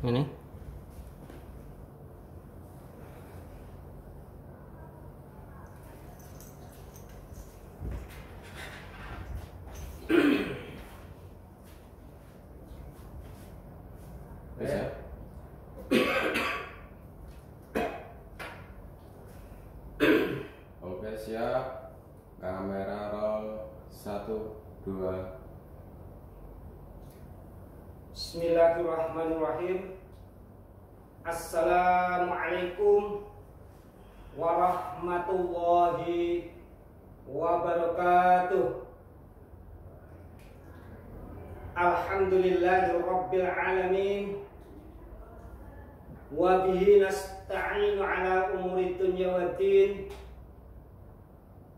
Ini. Bisa. Oke, siap. Kamera roll 1 2. Bismillahirrahmanirrahim. Assalamualaikum warahmatullahi wabarakatuh. Alhamdulillahirabbil alamin. Wa bihi nasta'inu ala umuri dunya waddin.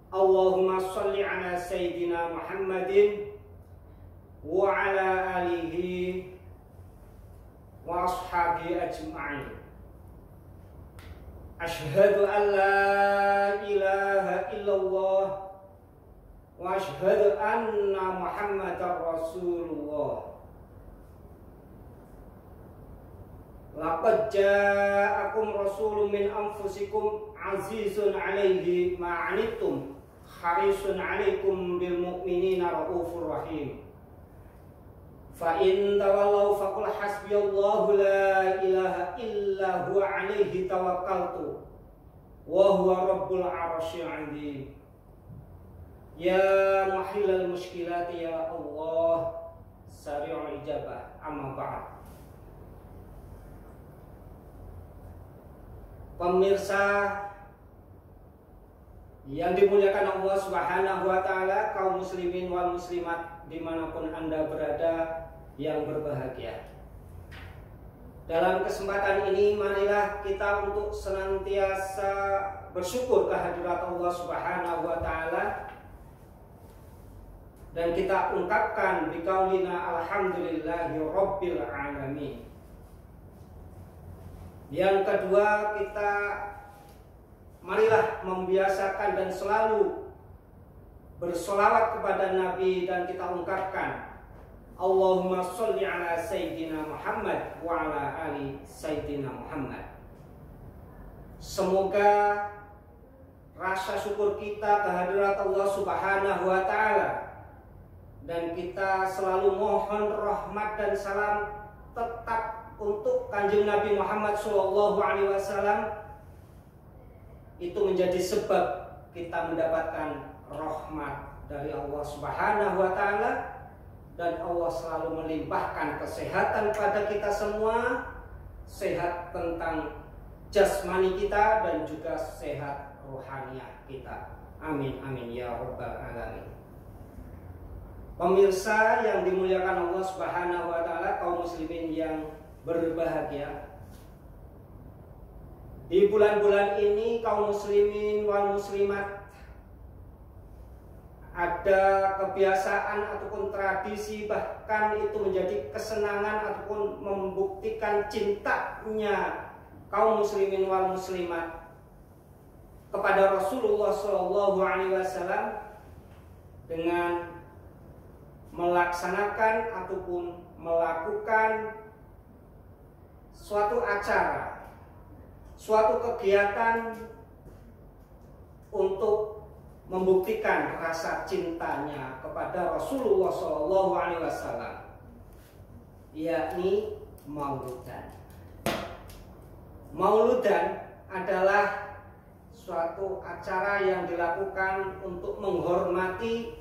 Allahumma shalli ala sayyidina Muhammadin wa ala alihi wa ashabihi ajma'in. Ashhadu an la ilaha illallah wa ashhadu anna Muhammadar Rasulullah. Laqad ja'akum rasulun min anfusikum azizun 'alaihi ma 'anittum harisun 'alaikum bil mu'minina raufur rahim. Fa in tawallaw faqul hasbiyallahu la ilaha illa huwa 'alaihi tawakkaltu wa huwa rabbul 'arsyil 'azim. Ya muhillal mushkilati ya Allah sari'ul ijabah. Amma ba'd. Pemirsa yang dimuliakan Allah Subhanahu wa taala, kaum muslimin wal muslimat dimanapun Anda berada yang berbahagia. Dalam kesempatan ini marilah kita untuk senantiasa bersyukur kehadirat Allah Subhanahu wa taala dan kita ungkapkan biqaulina alhamdulillahi rabbil alamin. Yang kedua, kita marilah membiasakan dan selalu bersolawat kepada Nabi dan kita ungkapkan Allahumma sholli ala sayyidina Muhammad wa ala ali sayyidina Muhammad. Semoga rasa syukur kita kehadirat Allah Subhanahu wa taala dan kita selalu mohon rahmat dan salam tetap untuk Kanjeng Nabi Muhammad SAW itu menjadi sebab kita mendapatkan rahmat dari Allah Subhanahu wa taala dan Allah selalu melimpahkan kesehatan pada kita semua, sehat tentang jasmani kita dan juga sehat rohaniah kita. Amin amin ya rabbal alamin. Pemirsa yang dimuliakan Allah Subhanahu wa taala, kaum muslimin yang berbahagia. Di bulan-bulan ini kaum muslimin wal muslimat ada kebiasaan ataupun tradisi, bahkan itu menjadi kesenangan ataupun membuktikan cintanya kaum muslimin wal muslimat kepada Rasulullah SAW dengan melaksanakan ataupun melakukan suatu acara, suatu kegiatan untuk membuktikan rasa cintanya kepada Rasulullah SAW, yakni Mauludan. Mauludan adalah suatu acara yang dilakukan untuk menghormati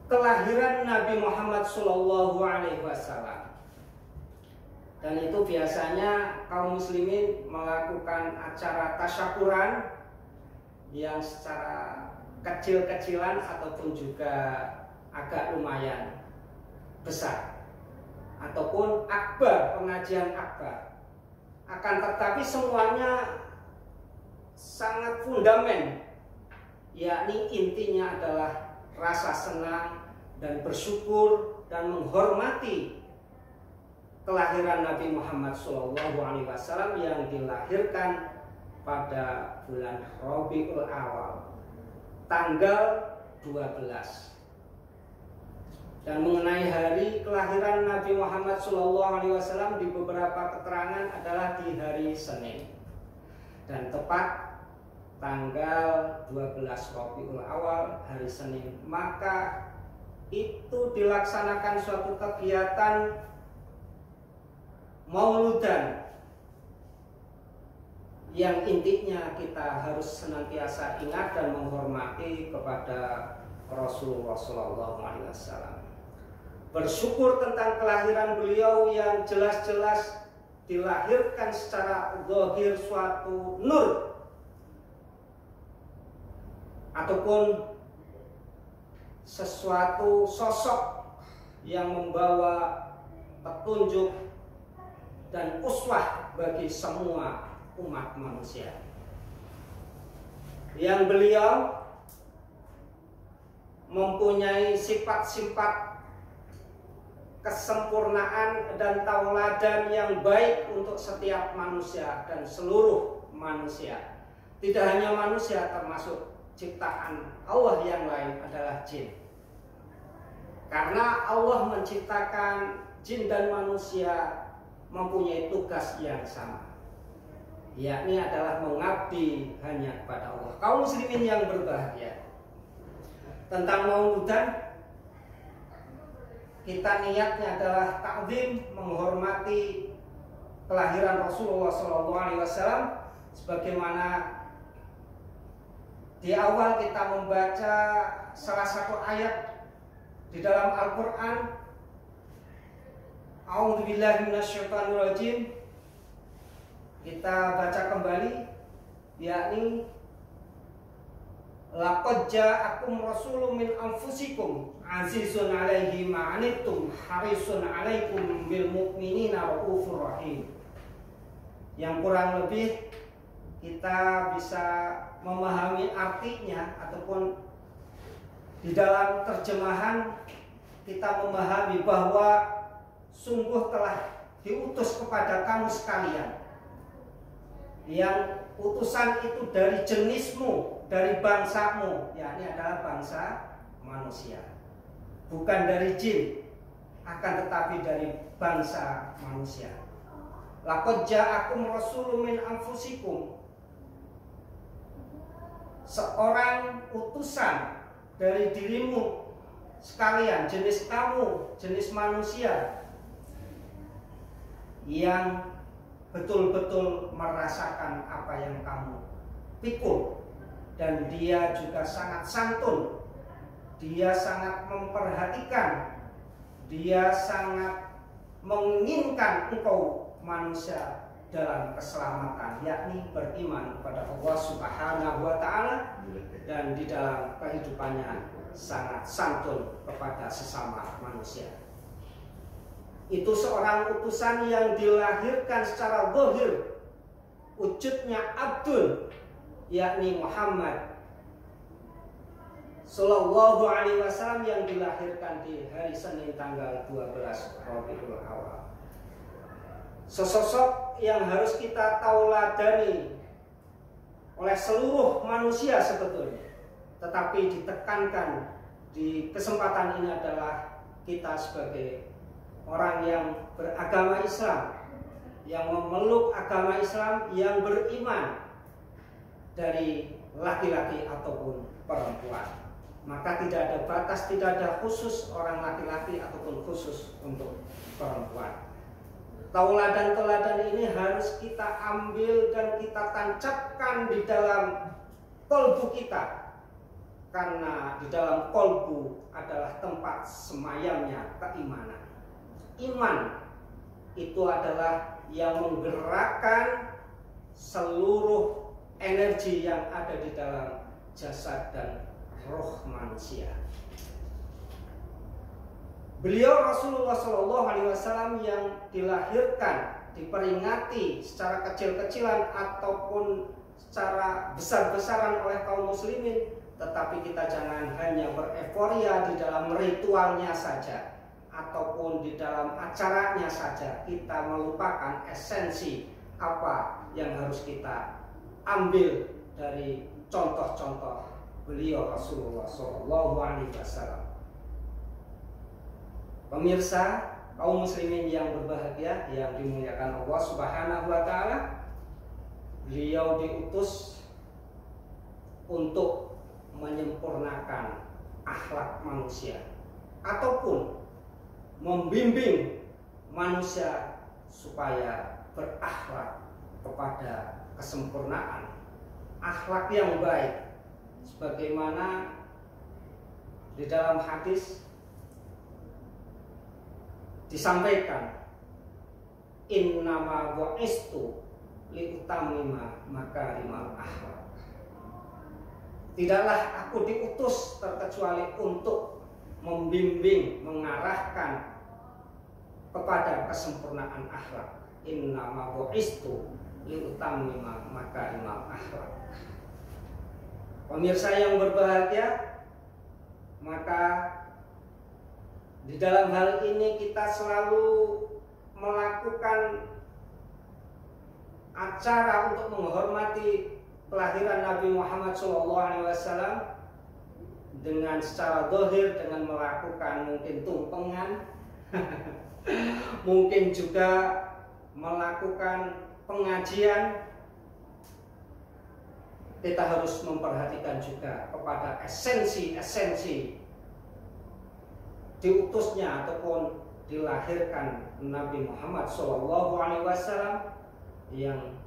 kelahiran Nabi Muhammad SAW. Dan itu biasanya kaum muslimin melakukan acara tasyakuran yang secara kecil-kecilan ataupun juga agak lumayan besar, ataupun akbar, pengajian akbar. Akan tetapi semuanya sangat fundamental, yakni intinya adalah rasa senang dan bersyukur dan menghormati kelahiran Nabi Muhammad SAW yang dilahirkan pada bulan Rabiul Awal tanggal 12. Dan mengenai hari kelahiran Nabi Muhammad SAW di beberapa keterangan adalah di hari Senin. Dan tepat tanggal 12 Rabiul Awal, hari Senin, maka itu dilaksanakan suatu kegiatan mauludan yang intinya kita harus senantiasa ingat dan menghormati kepada Rasulullah SAW. Bersyukur tentang kelahiran beliau yang jelas-jelas dilahirkan secara zahir suatu nur ataupun sesuatu sosok yang membawa petunjuk dan uswah bagi semua umat manusia, yang beliau mempunyai sifat-sifat kesempurnaan dan tauladan yang baik untuk setiap manusia dan seluruh manusia. Tidak hanya manusia, termasuk ciptaan Allah yang lain adalah jin. Karena Allah menciptakan jin dan manusia mempunyai tugas yang sama, yakni adalah mengabdi hanya kepada Allah. Kaum muslimin yang berbahagia, tentang mauludan kita niatnya adalah takzim, menghormati kelahiran Rasulullah SAW, sebagaimana di awal kita membaca salah satu ayat di dalam Al-Quran. A'udzubillahi minasyaitonirrajim. Kita baca kembali, yakni laqad ja'akum rasulun min anfusikum azizun 'alaihi ma 'anittum harisun 'alaikum bil mu'minina raufur rahim. Yang kurang lebih kita bisa memahami artinya, ataupun di dalam terjemahan kita memahami bahwa sungguh telah diutus kepada kamu sekalian, yang utusan itu dari jenismu, dari bangsamu, yakni adalah bangsa manusia, bukan dari jin, akan tetapi dari bangsa manusia. Laqad ja'akum rasulun min anfusikum, seorang utusan dari dirimu sekalian, jenis kamu, jenis manusia, yang betul-betul merasakan apa yang kamu pikul. Dan dia juga sangat santun, dia sangat memperhatikan, dia sangat menginginkan engkau manusia dalam keselamatan, yakni beriman kepada Allah Subhanahu wa Ta'ala, dan di dalam kehidupannya sangat santun kepada sesama manusia. Itu seorang utusan yang dilahirkan secara zahir, wujudnya abdul, yakni Muhammad Sallallahu Alaihi Wasallam, yang dilahirkan di hari Senin tanggal 12 Rabiul Awal. Sesosok yang harus kita tauladani oleh seluruh manusia sebetulnya, tetapi ditekankan di kesempatan ini adalah kita sebagai orang yang beragama Islam, yang memeluk agama Islam, yang beriman, dari laki-laki ataupun perempuan. Maka tidak ada batas, tidak ada khusus orang laki-laki ataupun khusus untuk perempuan. Tauladan-tauladan ini harus kita ambil dan kita tancapkan di dalam kolbu kita, karena di dalam kolbu adalah tempat semayamnya keimanan. Iman itu adalah yang menggerakkan seluruh energi yang ada di dalam jasad dan roh manusia. Beliau Rasulullah SAW yang dilahirkan, diperingati secara kecil-kecilan ataupun secara besar-besaran oleh kaum muslimin, tetapi kita jangan hanya bereforia di dalam ritualnya saja ataupun di dalam acaranya saja. Kita melupakan esensi apa yang harus kita ambil dari contoh-contoh beliau Rasulullah SAW. Pemirsa, kaum muslimin yang berbahagia, yang dimuliakan Allah Subhanahu wa taala, beliau diutus untuk menyempurnakan akhlak manusia ataupun membimbing manusia supaya berakhlak kepada kesempurnaan akhlak yang baik, sebagaimana di dalam hadis disampaikan, innama bu'istu liutamima makarimal akhlak. Tidaklah aku diutus terkecuali untuk membimbing, mengarahkan kepada kesempurnaan akhlak. Innama bu'istu liutamima makarimal akhlak. Pemirsa yang berbahagia, maka di dalam hal ini kita selalu melakukan acara untuk menghormati kelahiran Nabi Muhammad SAW dengan secara zahir, dengan melakukan mungkin tumpengan, mungkin juga melakukan pengajian. Kita harus memperhatikan juga kepada esensi-esensi diutusnya ataupun dilahirkan Nabi Muhammad SAW, yang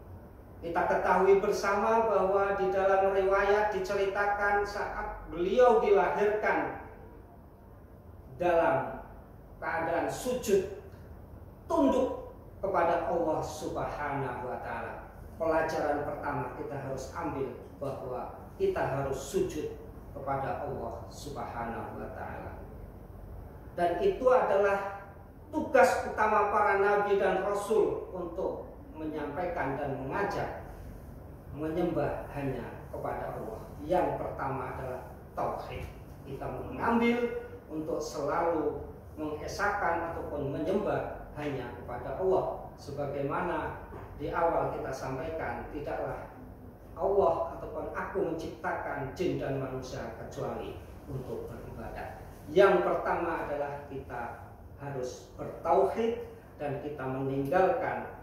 kita ketahui bersama bahwa di dalam riwayat diceritakan saat beliau dilahirkan dalam keadaan sujud tunduk kepada Allah Subhanahu wa taala. Pelajaran pertama kita harus ambil bahwa kita harus sujud kepada Allah Subhanahu wa taala. Dan itu adalah tugas utama para nabi dan rasul untuk menyampaikan dan mengajak menyembah hanya kepada Allah. Yang pertama adalah tauhid. Kita mengambil untuk selalu mengesahkan ataupun menyembah hanya kepada Allah. Sebagaimana di awal kita sampaikan, tidaklah Allah ataupun aku menciptakan jin dan manusia kecuali untuk beribadah. Yang pertama adalah kita harus bertauhid dan kita meninggalkan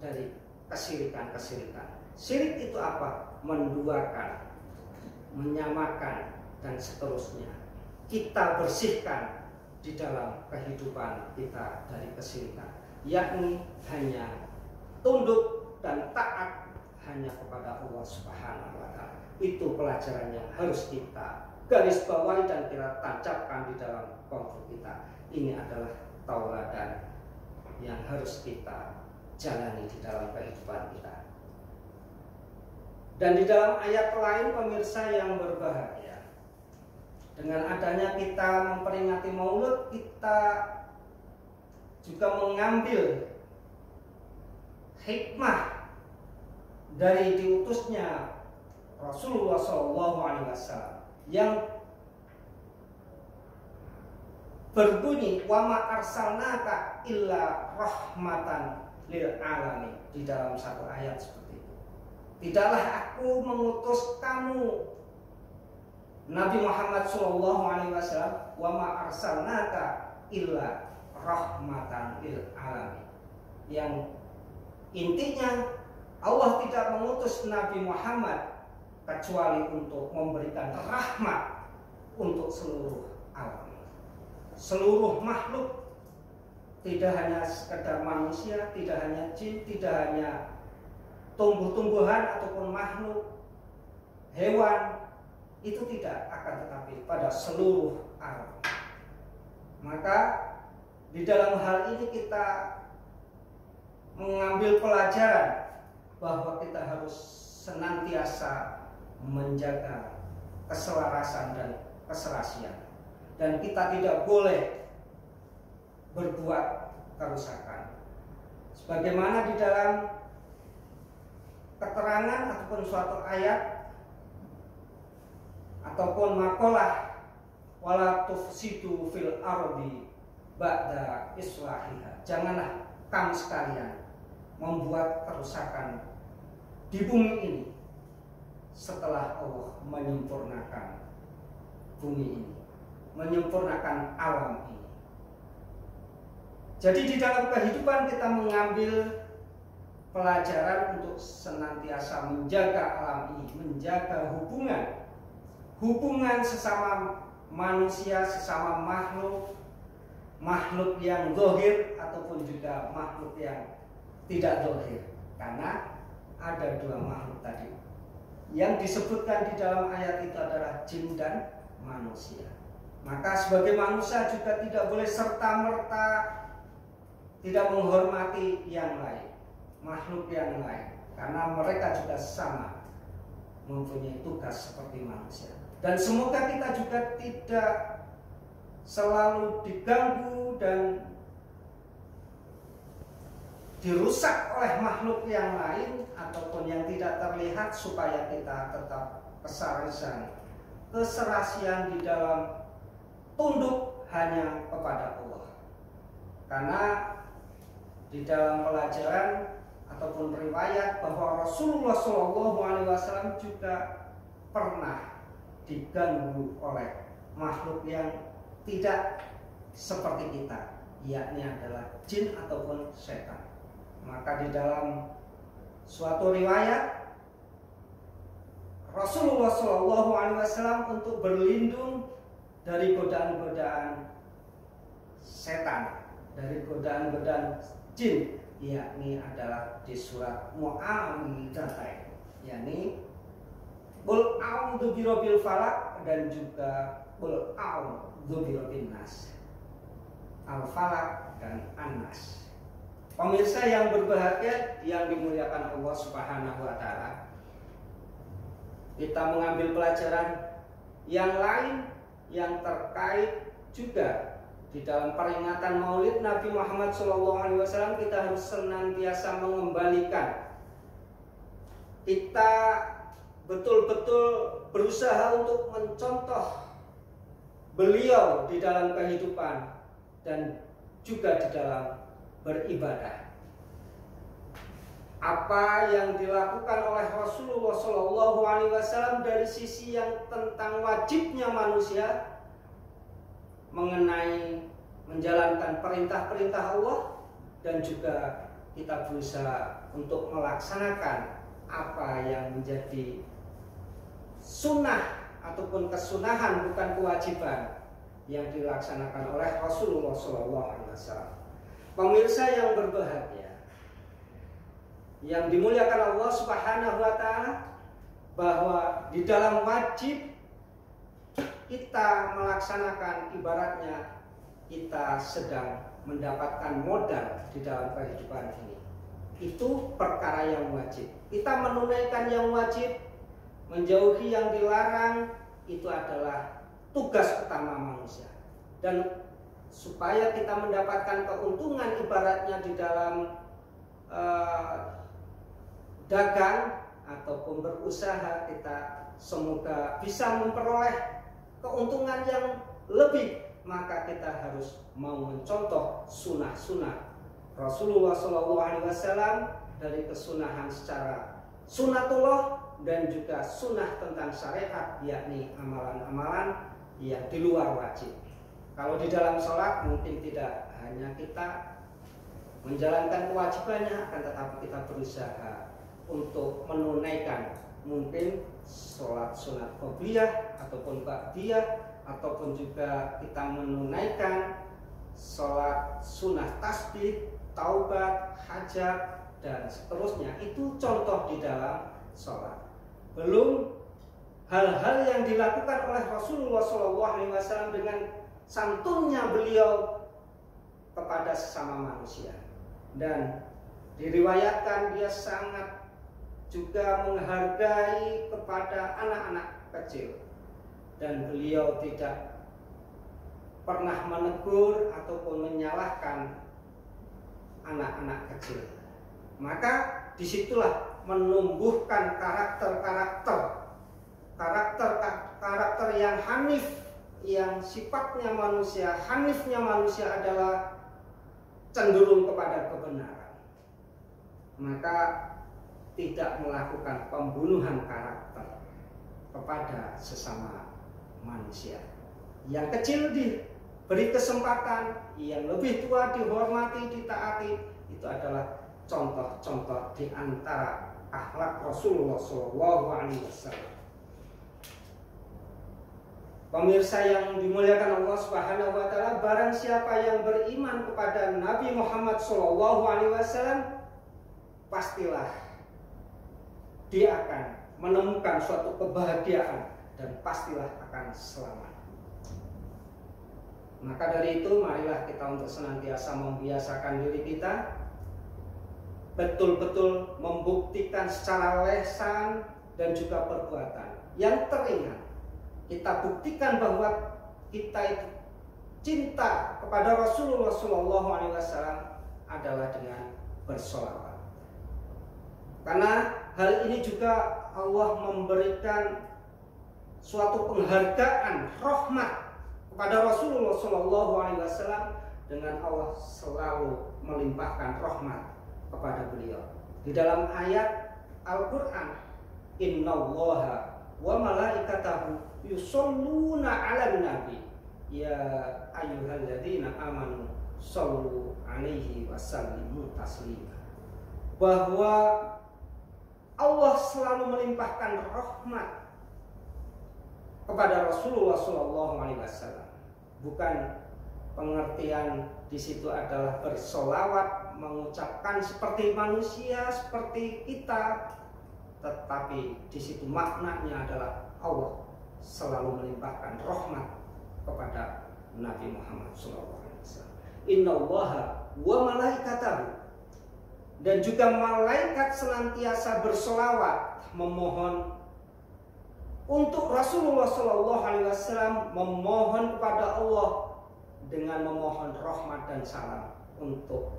dari kesyirikan-kesyirikan. Syirik itu apa? Menduakan, menyamakan, dan seterusnya. Kita bersihkan di dalam kehidupan kita dari kesyirikan, yakni hanya tunduk dan taat hanya kepada Allah Subhanahu wa taala. Itu pelajaran yang harus kita garis bawahi dan kita tancapkan di dalam konflik kita. Ini adalah tauladan yang harus kita jalani di dalam kehidupan kita. Dan di dalam ayat lain, pemirsa yang berbahagia, dengan adanya kita memperingati Maulud, kita juga mengambil hikmah dari diutusnya Rasulullah SAW yang berbunyi, wa ma arsalnaka illa rahmatan lil alamin. Di dalam satu ayat seperti itu, tidaklah aku mengutus kamu Nabi Muhammad SAW, wa ma arsalnaka illa rahmatan lil alamin. Yang intinya Allah tidak mengutus Nabi Muhammad kecuali untuk memberikan rahmat untuk seluruh alam, seluruh makhluk. Tidak hanya sekedar manusia, tidak hanya jin, tidak hanya tumbuh-tumbuhan ataupun makhluk, hewan, itu tidak, akan tetapi pada seluruh alam. Maka di dalam hal ini kita mengambil pelajaran bahwa kita harus senantiasa menjaga keselarasan dan keserasian, dan kita tidak boleh berbuat kerusakan. Sebagaimana di dalam keterangan ataupun suatu ayat ataupun makalah, wala tufsidu fil ardi ba'da islahiha. Janganlah kamu sekalian membuat kerusakan di bumi ini setelah Allah menyempurnakan bumi ini, menyempurnakan alam ini. Jadi di dalam kehidupan kita mengambil pelajaran untuk senantiasa menjaga alam ini, menjaga hubungan sesama manusia, sesama makhluk yang zahir ataupun juga makhluk yang tidak zahir. Karena ada dua makhluk tadi yang disebutkan di dalam ayat itu adalah jin dan manusia. Maka sebagai manusia juga tidak boleh serta-merta tidak menghormati yang lain, makhluk yang lain, karena mereka juga sama mempunyai tugas seperti manusia. Dan semoga kita juga tidak selalu diganggu dan dirusak oleh makhluk yang lain ataupun yang tidak terlihat, supaya kita tetap keserasian di dalam tunduk hanya kepada Allah. Karena di dalam pelajaran ataupun riwayat bahwa Rasulullah SAW juga pernah diganggu oleh makhluk yang tidak seperti kita, yakni adalah jin ataupun setan. Maka di dalam suatu riwayat Rasulullah SAW untuk berlindung dari godaan-godaan setan, dari godaan-godaan jin, yakni adalah di surat Mu'awwidzatain, yakni Qul a'udzu birabbil falaq dan juga Qul a'udzu birabbin nas, Al-Falaq dan An-Nas. Pemirsa yang berbahagia yang dimuliakan Allah Subhanahu wa taala, kita mengambil pelajaran yang lain yang terkait juga di dalam peringatan Maulid Nabi Muhammad SAW. Kita harus senantiasa mengembalikan, kita betul-betul berusaha untuk mencontoh beliau di dalam kehidupan dan juga di dalam beribadah. Apa yang dilakukan oleh Rasulullah SAW dari sisi yang tentang wajibnya manusia mengenai menjalankan perintah-perintah Allah, dan juga kita berusaha untuk melaksanakan apa yang menjadi sunnah ataupun kesunahan, bukan kewajiban, yang dilaksanakan oleh Rasulullah SAW. Pemirsa yang berbahagia, yang dimuliakan Allah Subhanahu wa taala, bahwa di dalam wajib kita melaksanakan, ibaratnya kita sedang mendapatkan modal di dalam kehidupan ini. Itu perkara yang wajib. Kita menunaikan yang wajib, menjauhi yang dilarang, itu adalah tugas utama manusia. Dan supaya kita mendapatkan keuntungan, ibaratnya di dalam dagang ataupun berusaha, kita semoga bisa memperoleh keuntungan yang lebih, maka kita harus mau mencontoh sunnah-sunnah Rasulullah SAW, dari kesunahan secara sunatullah dan juga sunnah tentang syariat, yakni amalan-amalan yang di luar wajib. Kalau di dalam sholat mungkin tidak hanya kita menjalankan kewajibannya, akan tetapi kita berusaha untuk menunaikan mungkin sholat sunat qobliyah ataupun ba'diyah, ataupun juga kita menunaikan sholat sunah tasbih, taubat, hajat, dan seterusnya. Itu contoh di dalam sholat. Belum hal-hal yang dilakukan oleh Rasulullah SAW dengan santunnya beliau kepada sesama manusia. Dan diriwayatkan dia sangat juga menghargai kepada anak-anak kecil, dan beliau tidak pernah menegur ataupun menyalahkan anak-anak kecil. Maka disitulah menumbuhkan karakter yang hanif, yang sifatnya manusia. Hanifnya manusia adalah cenderung kepada kebenaran. Maka tidak melakukan pembunuhan karakter kepada sesama manusia. Yang kecil beri kesempatan, yang lebih tua dihormati, ditaati. Itu adalah contoh-contoh di antara akhlak Rasulullah SAW. Pemirsa yang dimuliakan Allah Subhanahu wa taala, barang siapa yang beriman kepada Nabi Muhammad SAW, pastilah dia akan menemukan suatu kebahagiaan dan pastilah akan selamat. Maka dari itu, marilah kita untuk senantiasa membiasakan diri kita betul-betul membuktikan secara lisan dan juga perbuatan yang teringat. Kita buktikan bahwa kita itu cinta kepada Rasulullah SAW adalah dengan bersolawat. Karena hal ini juga Allah memberikan suatu penghargaan rahmat kepada Rasulullah SAW dengan Allah selalu melimpahkan rahmat kepada beliau. Di dalam ayat Al-Quran, Innallaha wa malaikatahu yusholluna 'alan nabi ya ayyuhalladzina amanu shollu 'alaihi wa sallimu taslima. Bahwa Allah selalu melimpahkan rahmat kepada Rasulullah SAW. Bukan pengertian di situ adalah bersolawat, mengucapkan seperti manusia, seperti kita, tetapi di situ maknanya adalah Allah selalu melimpahkan rahmat kepada Nabi Muhammad SAW. Innallaha wa malaikatahu, dan juga malaikat senantiasa bersolawat memohon untuk Rasulullah SAW, memohon kepada Allah dengan memohon rahmat dan salam untuk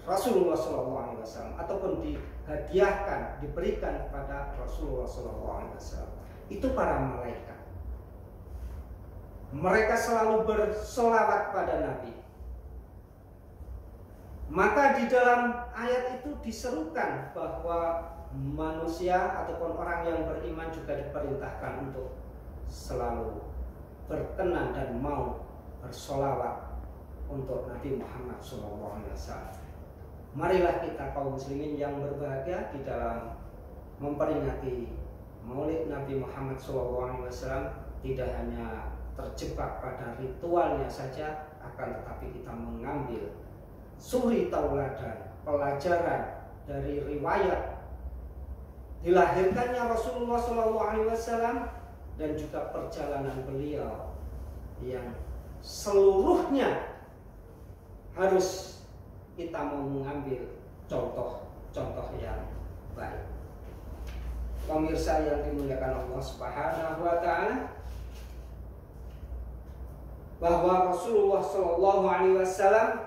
Rasulullah SAW, ataupun dihadiahkan, diberikan kepada Rasulullah SAW. Itu para malaikat. Mereka selalu bersolawat pada Nabi. Maka di dalam ayat itu diserukan bahwa manusia ataupun orang yang beriman juga diperintahkan untuk selalu berkenan dan mau bersolawat untuk Nabi Muhammad SAW. Marilah kita kaum muslimin yang berbahagia di dalam memperingati Maulid Nabi Muhammad SAW tidak hanya terjebak pada ritualnya saja, akan tetapi kita mengambil suri tauladan, pelajaran dari riwayat dilahirkannya Rasulullah SAW dan juga perjalanan beliau yang seluruhnya harus kita mau mengambil contoh-contoh yang baik. Pemirsa yang dimuliakan Allah Subhanahu wa taala, bahwa Rasulullah SAW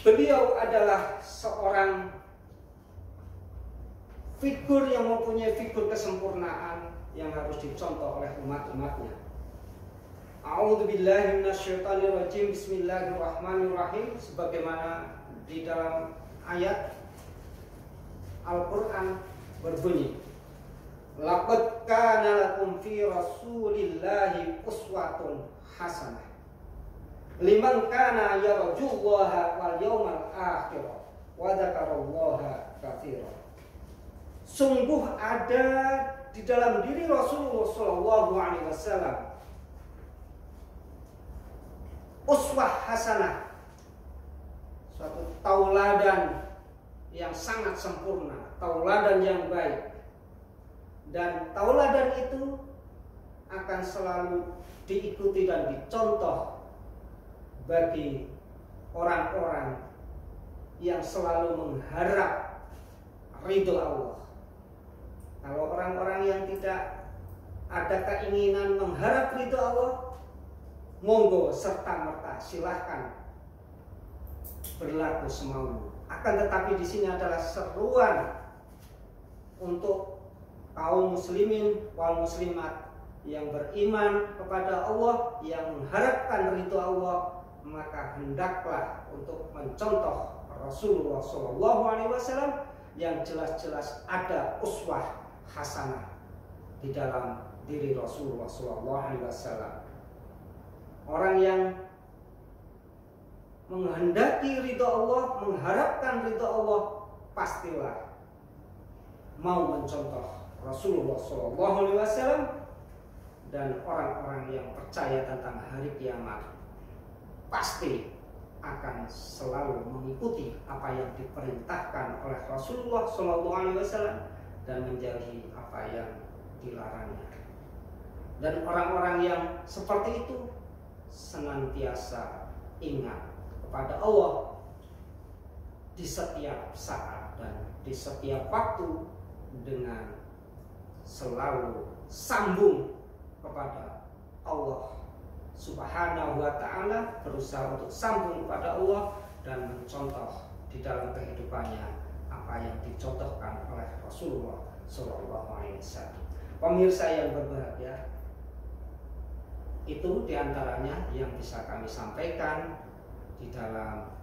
beliau adalah seorang figur yang mempunyai figur kesempurnaan yang harus dicontoh oleh umat-umatnya. A'udzubillahi minasyaitonirrajim. Bismillahirrahmanirrahim. Sebagaimana di dalam ayat Al-Quran berbunyi, laqad kana lakum fi rasulillahi uswatun hasanah liman kana yarjullaha wal yawmal akhir wa dzakarallaha katsiran. Sungguh ada di dalam diri Rasulullah SAW uswah hasanah, suatu tauladan yang sangat sempurna, tauladan yang baik. Dan tauladan itu akan selalu diikuti dan dicontoh bagi orang-orang yang selalu mengharap ridho Allah. Kalau orang-orang yang tidak ada keinginan mengharap ridho Allah, monggo serta-merta silahkan berlaku semaumu. Akan tetapi di sini adalah seruan untuk kaum muslimin wal muslimat yang beriman kepada Allah, yang mengharapkan ridho Allah, maka hendaklah untuk mencontoh Rasulullah SAW yang jelas-jelas ada uswah hasanah di dalam diri Rasulullah SAW. Orang yang menghendaki ridho Allah, mengharapkan ridho Allah, pastilah mau mencontoh Rasulullah SAW. Dan orang-orang yang percaya tentang hari kiamat pasti akan selalu mengikuti apa yang diperintahkan oleh Rasulullah SAW dan menjauhi apa yang dilarangnya. Dan orang-orang yang seperti itu senantiasa ingat kepada Allah di setiap saat dan di setiap waktu, dengan selalu sambung kepada Allah Subhanahu wa ta'ala, berusaha untuk sambung kepada Allah dan mencontoh di dalam kehidupannya apa yang dicontohkan oleh Rasulullah SAW. Pemirsa yang berbahagia, itu diantaranya yang bisa kami sampaikan di dalam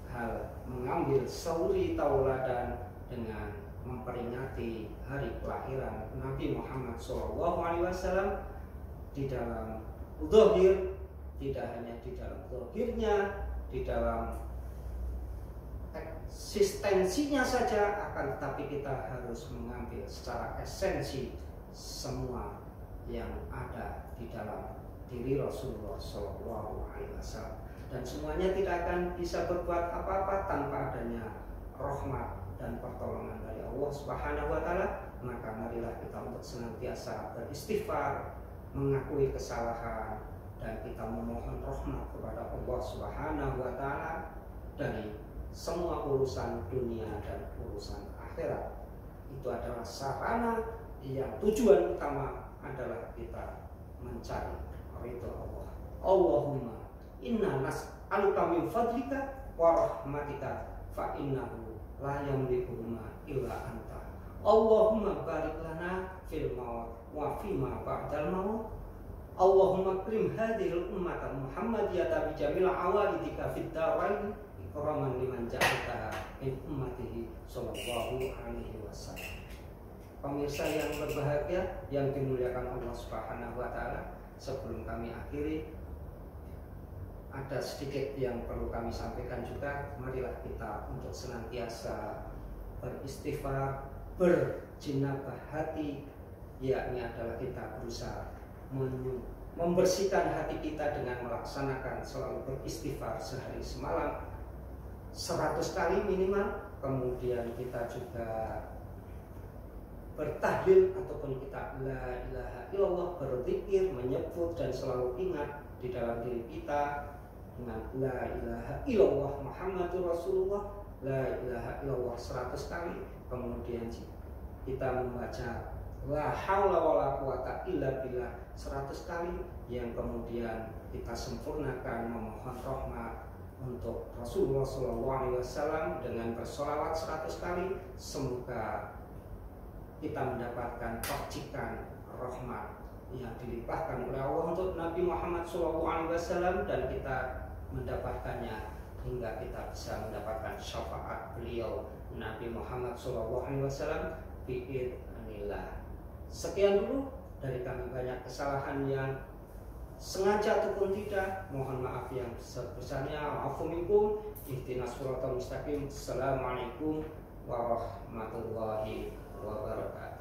hal mengambil suri tauladan dengan memperingati hari kelahiran Nabi Muhammad SAW di dalam zahir, tidak hanya di dalam zahirnya, di dalam eksistensinya saja, akan tetapi kita harus mengambil secara esensi semua yang ada di dalam diri Rasulullah SAW. Dan semuanya tidak akan bisa berbuat apa-apa tanpa adanya rahmat dan pertolongan dari Allah Subhanahu wa ta'ala. Maka marilah kita untuk senantiasa beristighfar, mengakui kesalahan, dan kita memohon rahmat kepada Allah Subhanahu wa ta'ala dari semua urusan dunia dan urusan akhirat. Itu adalah sarana yang tujuan utama adalah kita mencari ridho Allah. Allahumma inna nas'aluka min fadlika wa rahmatika fa innahu la yamlikuhuma illa anta. Allahumma barik lana fil maut wa fima ba'dal maut. Allahumma krim hadhil ummata Muhammadiyata bi jamil awalidika fid darain ikraman liman ja'altaha min ummatihi sallallahu alaihi wasallam. Pemirsa yang berbahagia yang dimuliakan Allah Subhanahu wa ta'ala, sebelum kami akhiri, ada sedikit yang perlu kami sampaikan juga. Marilah kita untuk senantiasa beristighfar, berjinabah hati, yakni adalah kita berusaha membersihkan hati kita dengan melaksanakan selalu beristighfar sehari semalam 100 kali minimal. Kemudian kita juga bertahlil ataupun kita la ilaha illallah, berzikir, menyebut dan selalu ingat di dalam diri kita dengan la ilaha illallah Muhammadur Rasulullah, la ilaha illallah 100 kali. Kemudian kita membaca la haula wala quwata illa billah 100 kali, yang kemudian kita sempurnakan memohon rahmat untuk Rasulullah SAW dengan bersolawat 100 kali. Semoga kita mendapatkan percikan rahmat yang dilimpahkan oleh Allah untuk Nabi Muhammad SAW, dan kita mendapatkannya hingga kita bisa mendapatkan syafaat beliau Nabi Muhammad SAW biidznillah. Sekian dulu dari kami, banyak kesalahan yang sengaja ataupun tidak, mohon maaf yang sebesarnya. Wa'afu minkum, ihdinas siratal mustaqim. Assalamualaikum warahmatullahi wabarakatuh.